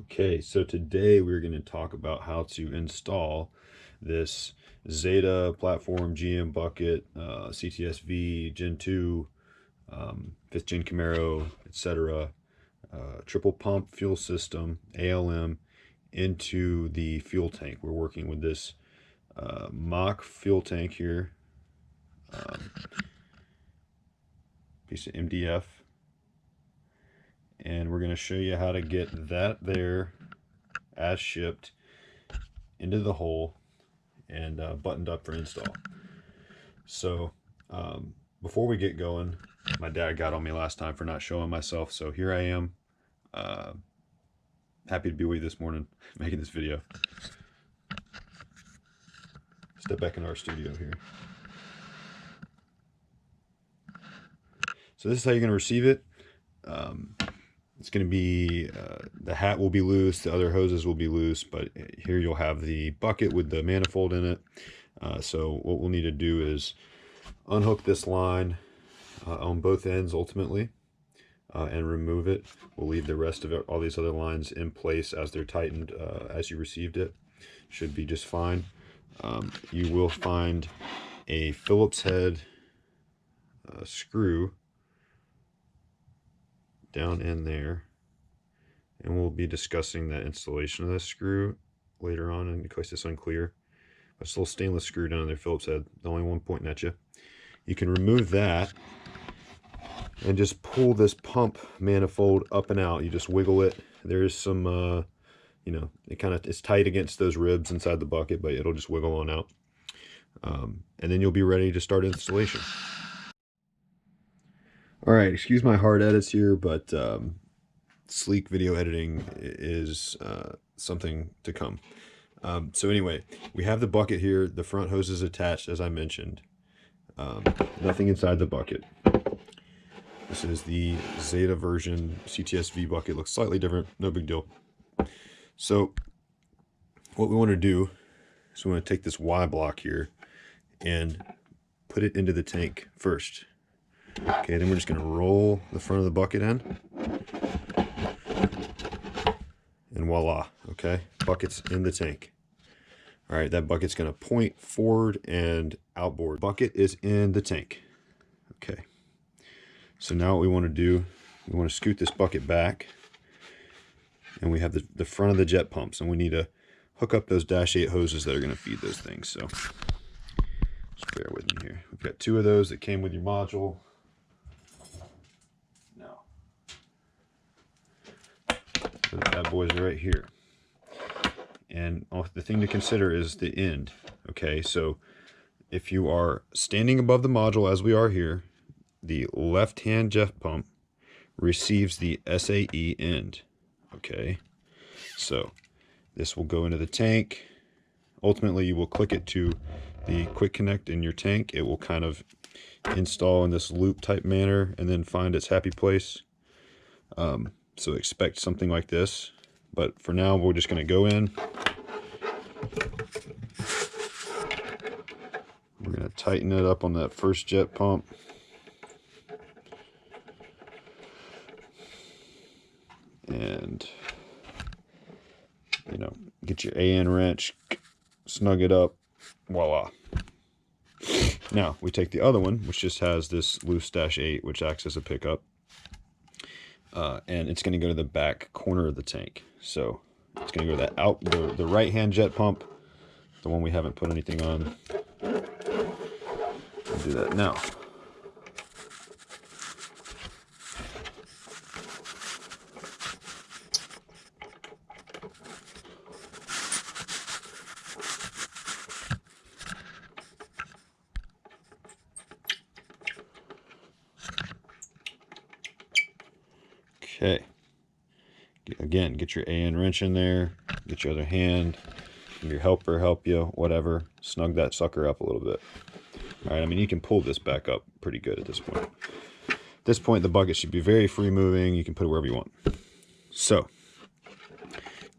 Okay, so today we're going to talk about how to install this Zeta platform GM bucket, CTSV Gen 2, 5th Gen Camaro, etc. Triple pump fuel system, ALM, into the fuel tank. We're working with this mock fuel tank here, piece of MDF. And we're going to show you how to get that there as shipped into the hole and buttoned up for install. So before we get going, my dad got on me last time for not showing myself, so here I am, happy to be with you this morning making this video. Step back into our studio here. So this is how you're going to receive it. It's going to be, the hat will be loose, the other hoses will be loose, but here you'll have the bucket with the manifold in it. So what we'll need to do is unhook this line on both ends ultimately, and remove it. We'll leave the rest of it, all these other lines in place as they're tightened as you received it. Should be just fine. You will find a Phillips head screw down in there, and we'll be discussing the installation of this screw later on in case it's unclear. It's a little stainless screw down in there, Phillips head, the only one pointing at you. You can remove that and just pull this pump manifold up and out. You just wiggle it. There's some you know, it's tight against those ribs inside the bucket, but it'll just wiggle on out, and then you'll be ready to start installation. All right, excuse my hard edits here, but sleek video editing is something to come. So anyway, we have the bucket here. The front hose is attached, as I mentioned. Nothing inside the bucket. This is the Zeta version CTSV bucket. Looks slightly different, no big deal. So what we want to do is we want to take this Y block here and put it into the tank first. Okay, then we're just going to roll the front of the bucket in, and voila. Okay, bucket's in the tank. All right, that bucket's going to point forward and outboard. Bucket is in the tank. Okay, so now what we want to do, we want to scoot this bucket back, and we have the front of the jet pumps, and we need to hook up those -8 hoses that are going to feed those things. So just bear with me here. We've got 2 of those that came with your module. Now, those bad boys are right here. And the thing to consider is the end. Okay, so if you are standing above the module as we are here, the left-hand jet pump receives the SAE end. Okay, so this will go into the tank. Ultimately, you will click it to the quick connect in your tank. It will kind of install in this loop type manner and then find its happy place. So expect something like this. But for now, we're just going to go in. We're going to tighten it up on that first jet pump. And, you know, get your AN wrench, snug it up, voila. Now, we take the other one, which just has this loose -8, which acts as a pickup. And it's going to go to the back corner of the tank. So it's going to go to the right-hand jet pump, the one we haven't put anything on. I'll do that now. Okay. Again, get your AN wrench in there, get your other hand, your helper help you, whatever. Snug that sucker up a little bit. All right, I mean, you can pull this back up pretty good at this point. At this point, the bucket should be very free moving. You can put it wherever you want. So,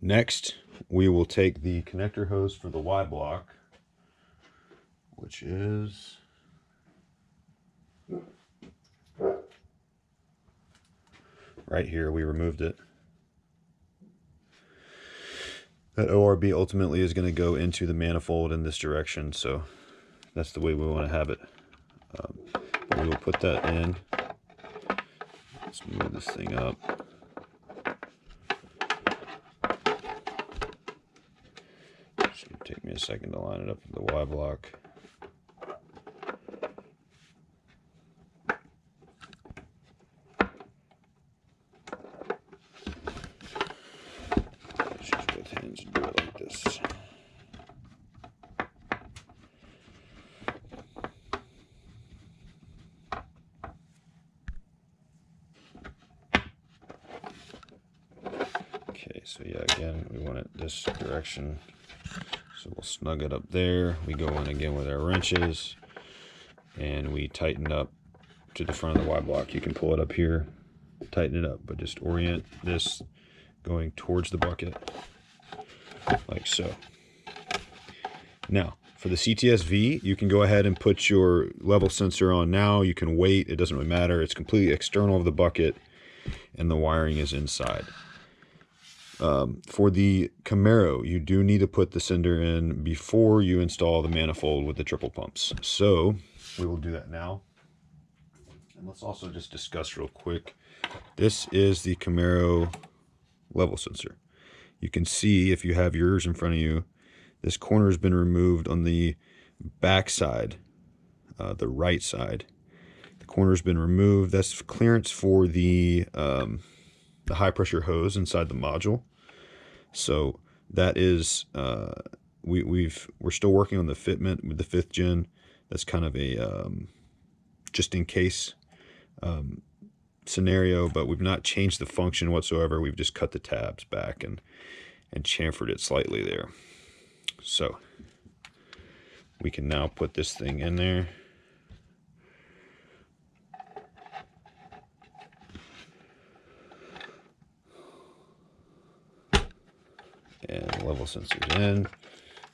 next, we will take the connector hose for the Y block, which is right here. We removed it. That ORB ultimately is going to go into the manifold in this direction, so that's the way we want to have it. We will put that in. Let's move this thing up. It's going to take me a second to line it up with the Y block. Let's use both hands and do it like this. Okay, so yeah, again, we want it this direction. So we'll snug it up there. We go in again with our wrenches and we tighten up to the front of the Y block. You can pull it up here, tighten it up, but just orient this going towards the bucket like so. Now, for the CTS-V, you can go ahead and put your level sensor on now. You can wait, it doesn't really matter. It's completely external of the bucket and the wiring is inside. For the Camaro, you do need to put the sender in before you install the manifold with the triple pumps. So we will do that now. And let's also just discuss real quick. This is the Camaro level sensor. You can see if you have yours in front of you, this corner has been removed on the back side, the right side. The corner has been removed. That's clearance for the high pressure hose inside the module. So that is we're still working on the fitment with the 5th gen. That's kind of a just in case scenario, but we've not changed the function whatsoever. We've just cut the tabs back and chamfered it slightly there. So we can now put this thing in there. And level sensors in.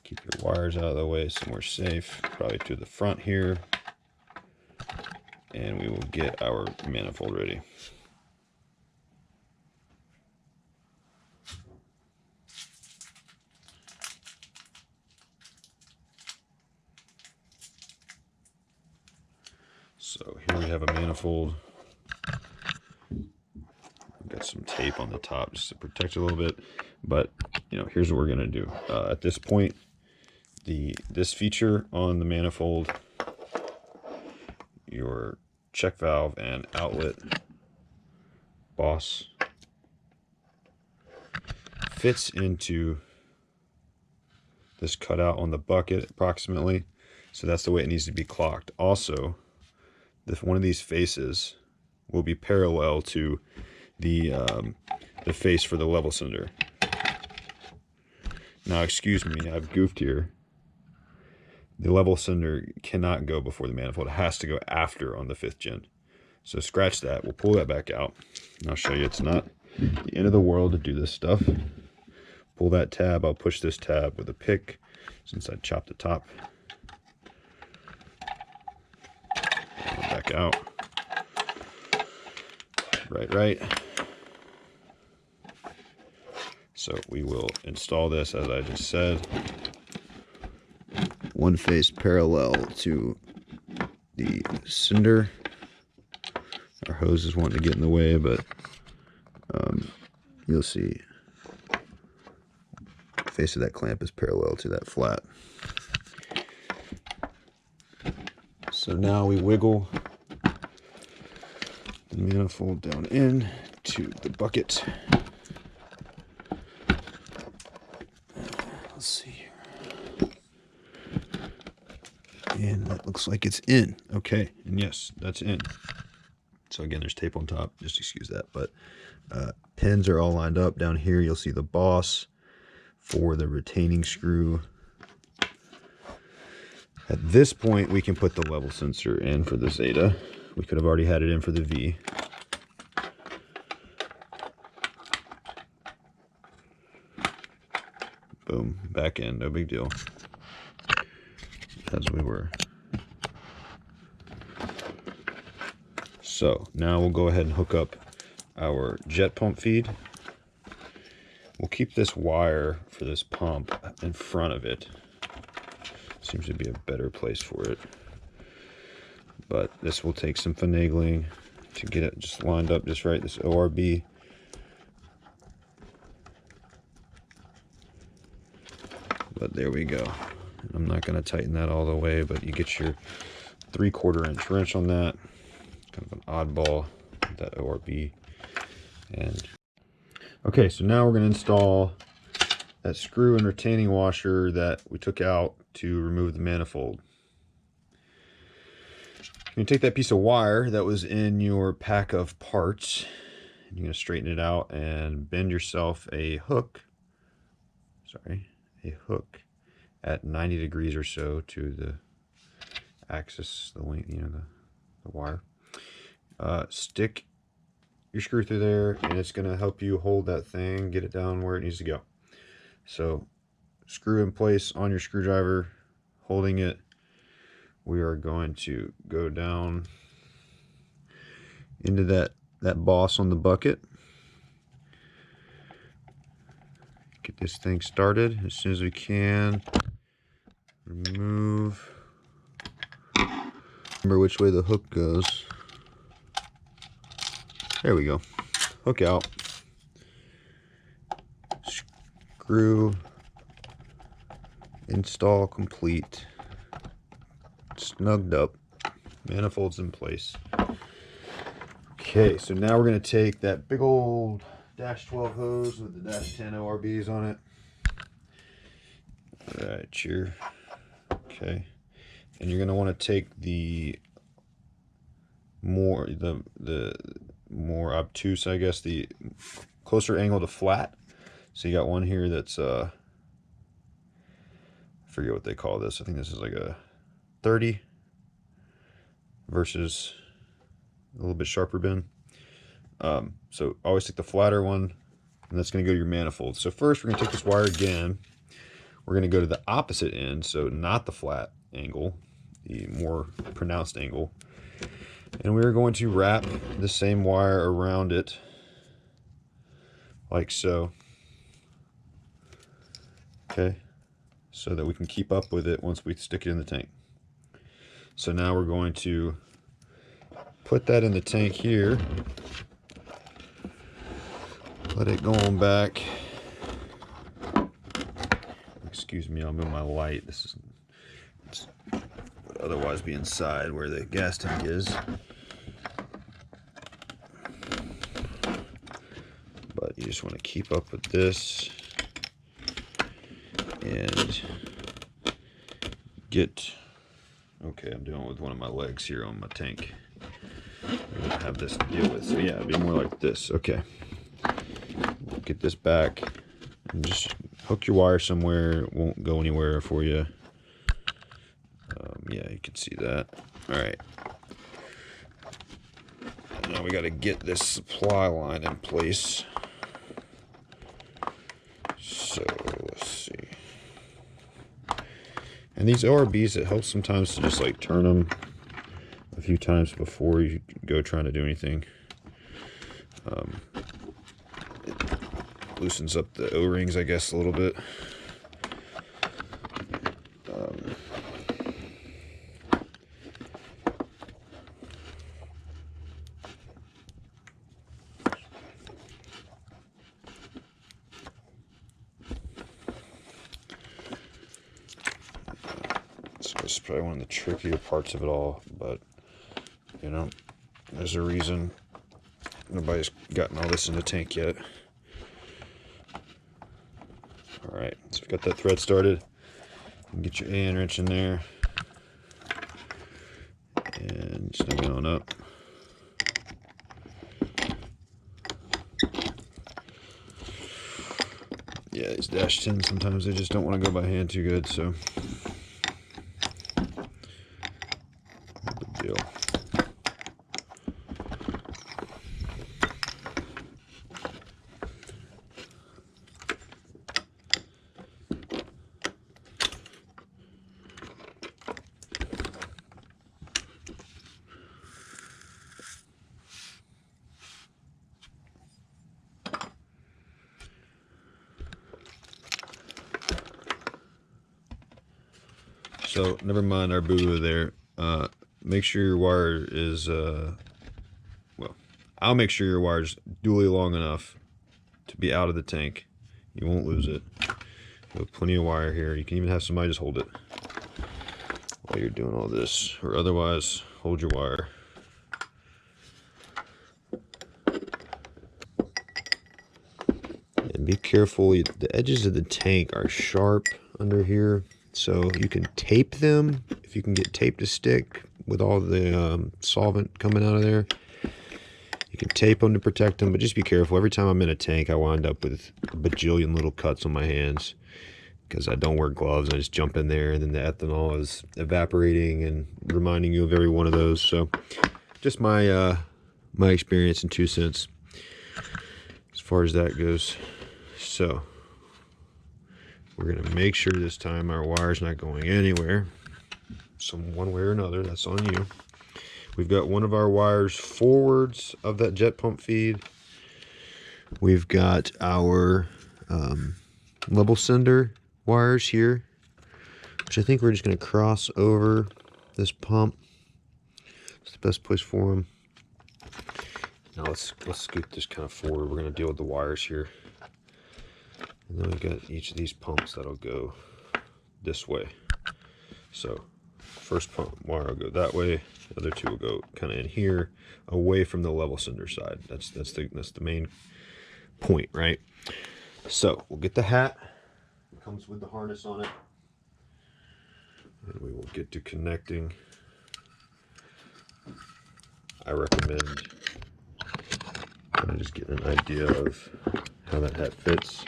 Keep your wires out of the way somewhere safe, probably to the front here. And we will get our manifold ready. So here we have a manifold. I've got some tape on the top just to protect it a little bit, but you know, here's what we're gonna do. At this point, this feature on the manifold, your check valve and outlet boss, fits into this cutout on the bucket approximately. So that's the way it needs to be clocked. Also, one of these faces will be parallel to the face for the level sender. Now, excuse me, I've goofed here. The level sender cannot go before the manifold. It has to go after on the 5th gen. So scratch that. We'll pull that back out. And I'll show you it's not the end of the world to do this stuff. Pull that tab. I'll push this tab with a pick since I chopped the top. And back out. Right. So we will install this as I just said. One face parallel to the sender. Our hose is wanting to get in the way, but you'll see the face of that clamp is parallel to that flat. So now we wiggle the manifold down in to the bucket. Let's see here. And that looks like it's in. Okay, and yes, that's in. So again, there's tape on top, just excuse that. But pins are all lined up. Down here, you'll see the boss for the retaining screw. At this point, we can put the level sensor in for the Zeta. We could have already had it in for the V. Boom, back in, no big deal. As we were. So now we'll go ahead and hook up our jet pump feed. We'll keep this wire for this pump in front of it. Seems to be a better place for it. But this will take some finagling to get it just lined up just right. This ORB. But there we go. I'm not going to tighten that all the way, but you get your 3/4 inch wrench on that. Kind of an oddball, that ORB. And okay, so now we're going to install that screw and retaining washer that we took out to remove the manifold. You're going to take that piece of wire that was in your pack of parts, and you're going to straighten it out and bend yourself a hook. A hook at 90 degrees or so to the axis, the length, you know, the wire. Stick your screw through there, and it's going to help you hold that thing, get it down where it needs to go. So screw in place on your screwdriver, holding it. We are going to go down into that boss on the bucket. Get this thing started as soon as we can. Remove. Remember which way the hook goes. There we go. Hook out. Screw. Install complete. Snugged up. Manifolds in place. Okay, so now we're going to take that big old -12 hose with the -10 ORBs on it. Right here. Okay. And you're going to want to take the more obtuse, I guess, the closer angle to flat. So you got one here that's I forget what they call this. I think this is like a 30 versus a little bit sharper bend. So always take the flatter one, and that's going to go to your manifold. So first we're going to take this wire again. We're going to go to the opposite end, so not the flat angle, the more pronounced angle. And we're going to wrap the same wire around it, like so. Okay, so that we can keep up with it once we stick it in the tank. So now we're going to put that in the tank here. Let it go on back. Excuse me, I'll move my light. This would otherwise be inside where the gas tank is. But you just want to keep up with this and get. Okay, I'm doing it with one of my legs here on my tank. I don't have this to deal with, so yeah, it'd be more like this. Okay, get this back and just hook your wire somewhere. It won't go anywhere for you. Yeah, you can see that. All right. Now we got to get this supply line in place. So let's see. And these ORBs, it helps sometimes to just like turn them a few times before you go trying to do anything. It loosens up the O-rings, I guess, a little bit. So it's probably one of the trickier parts of it all, but you know, there's a reason nobody's gotten all this in the tank yet. All right, so we've got that thread started. You can get your Allen wrench in there and snug it on up. Yeah, these -10s sometimes they just don't want to go by hand too good, so no big deal. So never mind our boo-boo there. Make sure your wire is, well, I'll make sure your wire's duly long enough to be out of the tank. You won't lose it. You have plenty of wire here. You can even have somebody just hold it while you're doing all this, or otherwise hold your wire. And be careful, the edges of the tank are sharp under here, so you can tape them if you can get tape to stick with all the solvent coming out of there. You can tape them to protect them, but just be careful. Every time I'm in a tank, I wind up with a bajillion little cuts on my hands because I don't wear gloves. I just jump in there, and then the ethanol is evaporating and reminding you of every one of those. So just my my experience and 2 cents as far as that goes. So we're going to make sure this time our wire's not going anywhere. One way or another, that's on you. We've got one of our wires forwards of that jet pump feed. We've got our level sender wires here, which I think we're just going to cross over this pump. It's the best place for them. Now let's scoot this kind of forward. We're going to deal with the wires here. And then we've got each of these pumps that'll go this way. So first pump wire will go that way. The other two will go kind of in here, away from the level sender side. That's the main point, right? So we'll get the hat. It comes with the harness on it, and we will get to connecting. I recommend kind of just getting an idea of how that hat fits,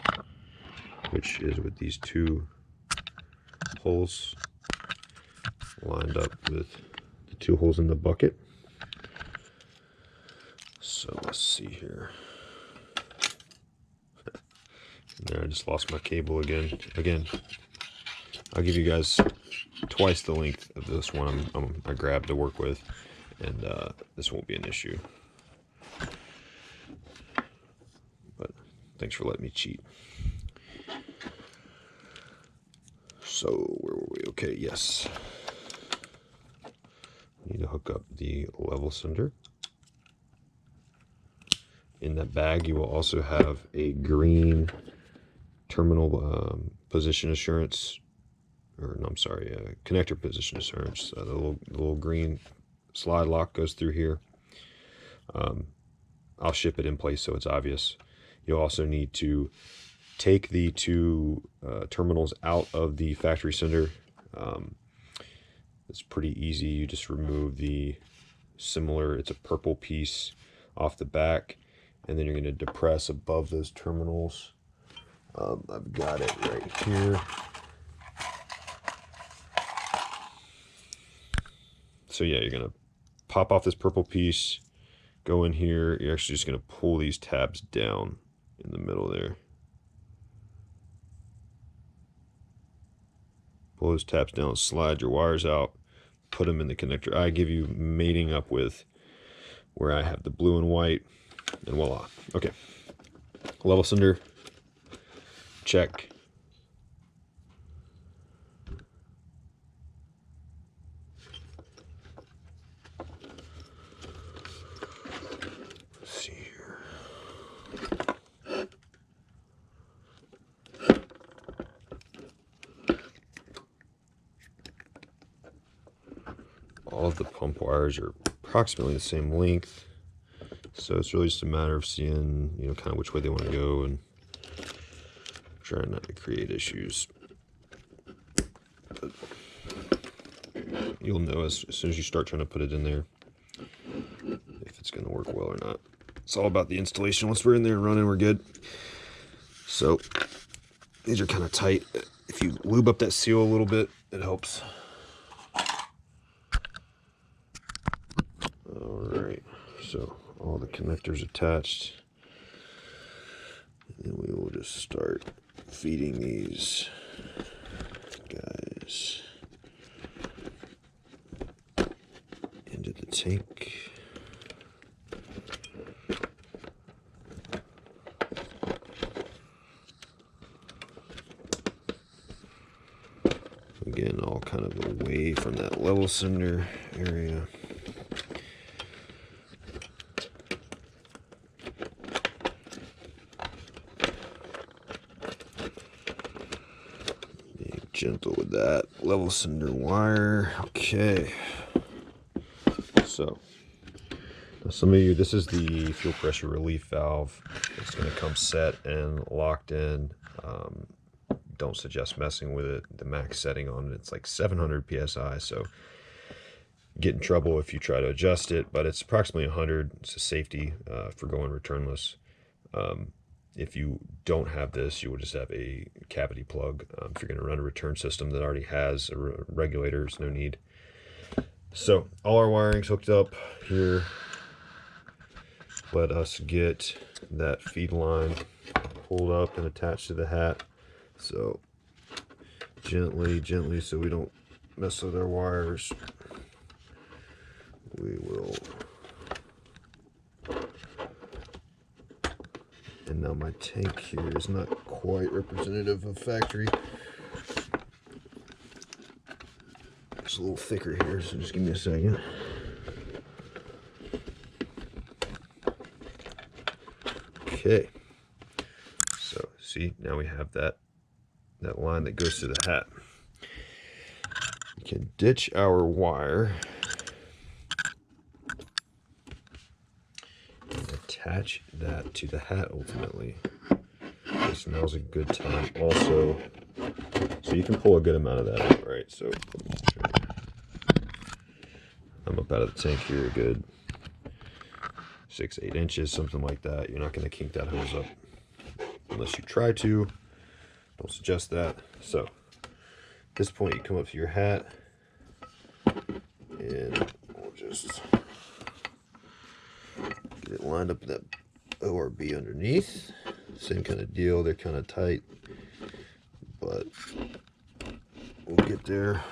which is with these 2 holes lined up with the 2 holes in the bucket. So let's see here. There, I just lost my cable again. I'll give you guys twice the length of this one I grabbed to work with, and this won't be an issue. But thanks for letting me cheat. So where were we? Okay, yes. Need to hook up the level sender. In that bag, you will also have a green terminal position assurance, or no, I'm sorry, connector position assurance. The little green slide lock goes through here. I'll ship it in place so it's obvious. You'll also need to take the 2 terminals out of the factory sender. It's pretty easy. You just remove the it's a purple piece off the back, and then you're going to depress above those terminals. I've got it right here. So yeah, you're going to pop off this purple piece, go in here. You're actually just going to pull these tabs down in the middle there. Pull those tabs down, slide your wires out, put them in the connector I give you, mating up with where I have the blue and white, and voila. Okay, level sender, check. Let's see here. All of the pump wires are approximately the same length, so it's really just a matter of seeing, kind of which way they want to go and trying not to create issues. But you'll know as soon as you start trying to put it in there if it's going to work well or not. It's all about the installation. Once we're in there and running, we're good. So these are kind of tight. If you lube up that seal a little bit, it helps. Alright, so all the connectors attached, and then we will just start feeding these guys into the tank. Again, getting all kind of away from that level center area. Being gentle with that level center wire. Okay. So, now some of you, this is the fuel pressure relief valve. It's going to come set and locked in. Don't suggest messing with it. The max setting on it, it's like 700 psi, so get in trouble if you try to adjust it, but it's approximately 100. It's a safety for going returnless. If you don't have this, you will just have a cavity plug. If you're going to run a return system that already has a regulator, there's no need. So all our wiring's hooked up here. Let us get that feed line pulled up and attached to the hat. So gently, so we don't mess with our wires. We will. And now my tank here is not quite representative of factory. It's a little thicker here, so just give me a second. Okay. So see, now we have that line that goes to the hat. We can ditch our wire and attach that to the hat ultimately. This now's a good time also. So you can pull a good amount of that out, right? So I'm up out of the tank here a good 6-8 inches, something like that. You're not going to kink that hose up unless you try to. Don't suggest that. So at this point you come up to your hat and we'll just get it lined up in that ORB underneath. Same kind of deal, they're kind of tight, but we'll get there.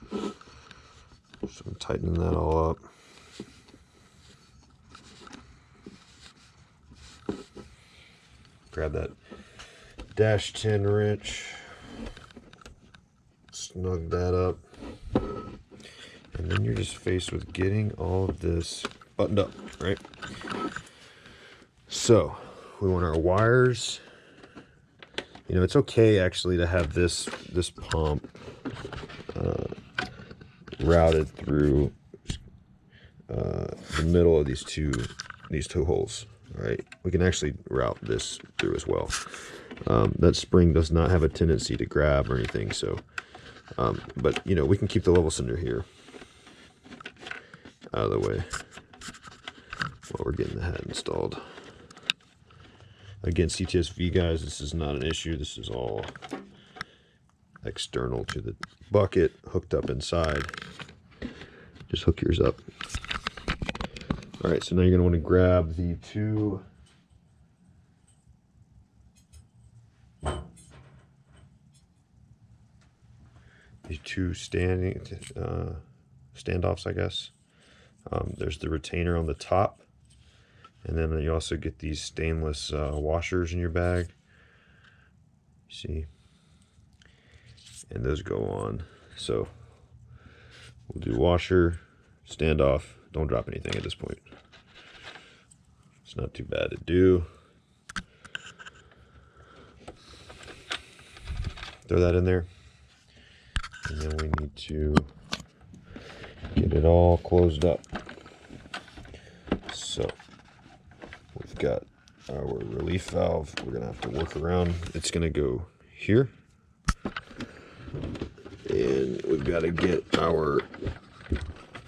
So I'm tightening that all up. Grab that dash 10 wrench, snug that up, and then you're just faced with getting all of this buttoned up, right? So we want our wires. You know, it's okay actually to have this pump routed through the middle of these two holes. Right, we can actually route this through as well. That spring does not have a tendency to grab or anything, so but you know, we can keep the level center here out of the way while we're getting the hat installed. Again, CTSV guys, this is not an issue. This is all external to the bucket, hooked up inside. Just hook yours up. All right, so now you're going to want to grab the two standoffs, I guess. There's the retainer on the top, and then you also get these stainless washers in your bag. See, and those go on. So we'll do washer, standoff. Don't drop anything at this point. It's not too bad to do. Throw that in there. And then we need to get it all closed up. So we've got our relief valve. We're going to have to work around. It's going to go here. And we've got to get our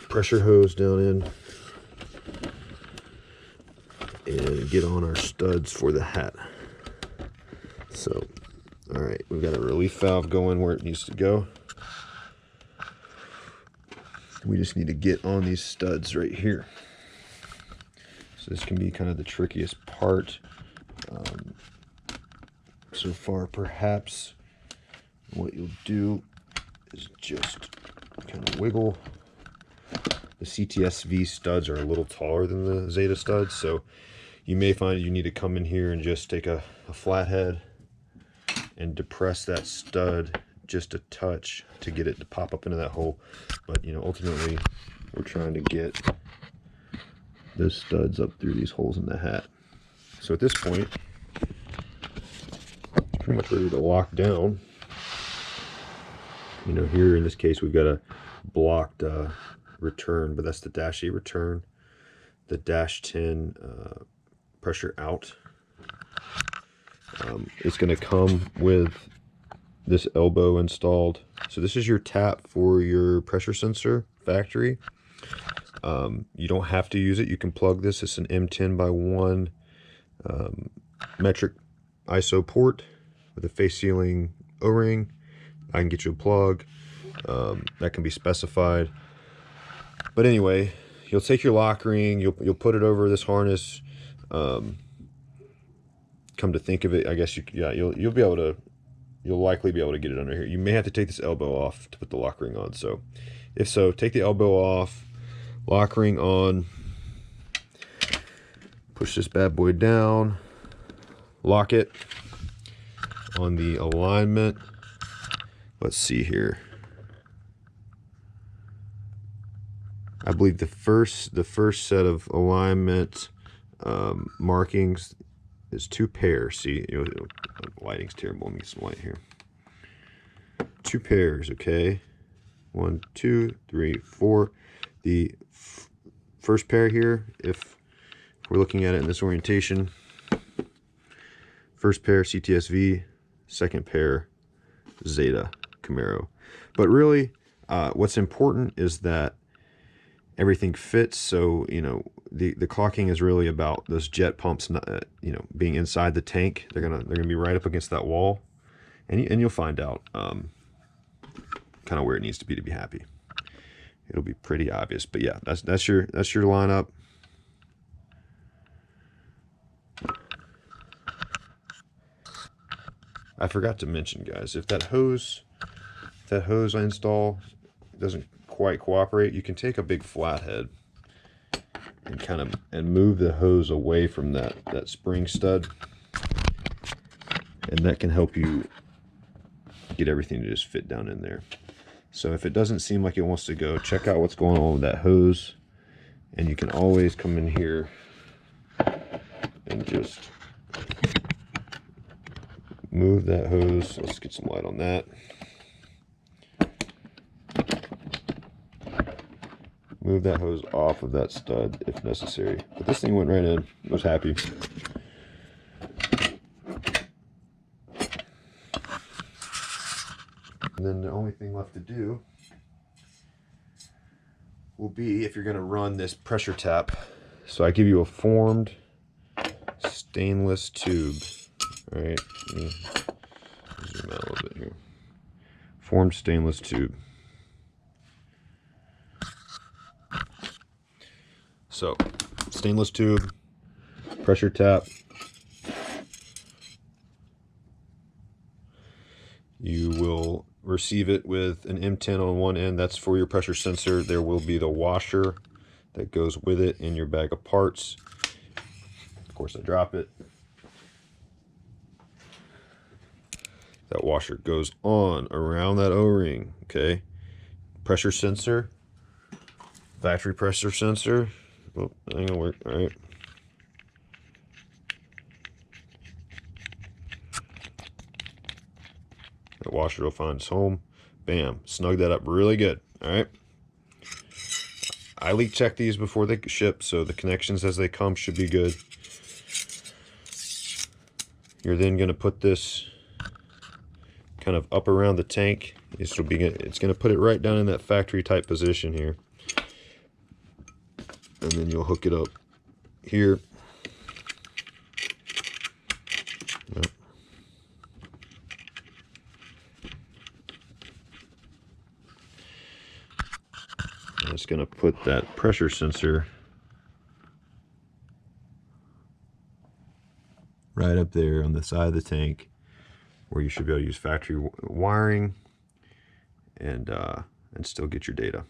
pressure hose down in and get on our studs for the hat. So, all right, we've got a relief valve going where it needs to go. We just need to get on these studs right here. So this can be kind of the trickiest part so far. Perhaps what you'll do is just kind of wiggle. The CTSV studs are a little taller than the Zeta studs, so you may find you need to come in here and just take a flathead and depress that stud just a touch to get it to pop up into that hole. But you know, ultimately we're trying to get those studs up through these holes in the hat. So at this point, it's pretty much ready to lock down. You know, here in this case we've got a blocked return, but that's the dash 8 return. The dash 10 pressure out. It's going to come with this elbow installed. So this is your tap for your pressure sensor factory. You don't have to use it. You can plug this. It's an M10x1 metric ISO port with a face sealing O-ring. I can get you a plug. That can be specified. But anyway, you'll take your lock ring, you'll put it over this harness. Come to think of it, I guess you'll likely be able to get it under here. You may have to take this elbow off to put the lock ring on. So if so, take the elbow off, lock ring on, push this bad boy down, lock it on the alignment. Let's see here. I believe the first set of alignment markings is 2 pairs. See, you know, lighting's terrible. Let me get some light here. 2 pairs, okay. 1, 2, 3, 4. The first pair here, if we're looking at it in this orientation, first pair CTSV, second pair Zeta Camaro. But really, what's important is that everything fits. So you know, the clocking is really about those jet pumps, you know, being inside the tank. They're gonna be right up against that wall, and you'll find out kind of where it needs to be happy. It'll be pretty obvious. But yeah, that's your lineup. I forgot to mention, guys, if that hose install doesn't quite cooperate, you can take a big flathead and move the hose away from that spring stud, and that can help you get everything to just fit down in there. So if it doesn't seem like it wants to go, check out what's going on with that hose, and you can always come in here and just move that hose. Let's get some light on that. Move that hose off of that stud if necessary. But this thing went right in. I was happy. And then the only thing left to do will be, if you're going to run this pressure tap, so I give you a formed stainless tube. All right, let me zoom out a little bit here. Formed stainless tube. So, stainless tube, pressure tap. You will receive it with an M10 on one end. That's for your pressure sensor. There will be the washer that goes with it in your bag of parts. Of course, I drop it. That washer goes on around that O-ring, okay? Pressure sensor, factory pressure sensor. Oh, that ain't gonna work, all right. That washer will find its home. Bam, snug that up really good, all right? I leak check these before they ship, so the connections as they come should be good. You're then gonna put this kind of up around the tank. It's gonna put it right down in that factory type position here. And then you'll hook it up here. Yep. And it's going to put that pressure sensor right up there on the side of the tank, where you should be able to use factory wiring and still get your data.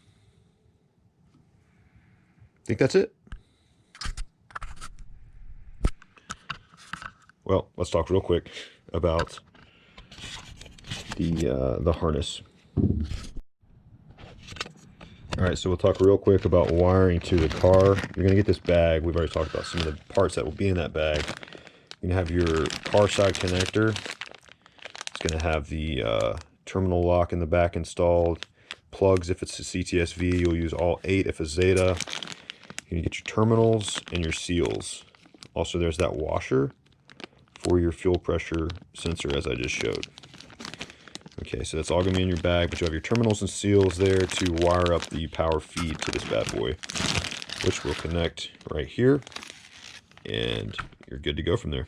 I think that's it. Well, let's talk real quick about the harness. Alright, so we'll talk real quick about wiring to the car. You're going to get this bag. We've already talked about some of the parts that will be in that bag. You're going to have your car side connector. It's going to have the terminal lock in the back installed. Plugs if it's a CTSV. You'll use all 8 if it's Zeta. You're going to get your terminals and your seals. Also, there's that washer for your fuel pressure sensor as I just showed. Okay, so that's all going to be in your bag, but you have your terminals and seals there to wire up the power feed to this bad boy, which will connect right here, and you're good to go from there.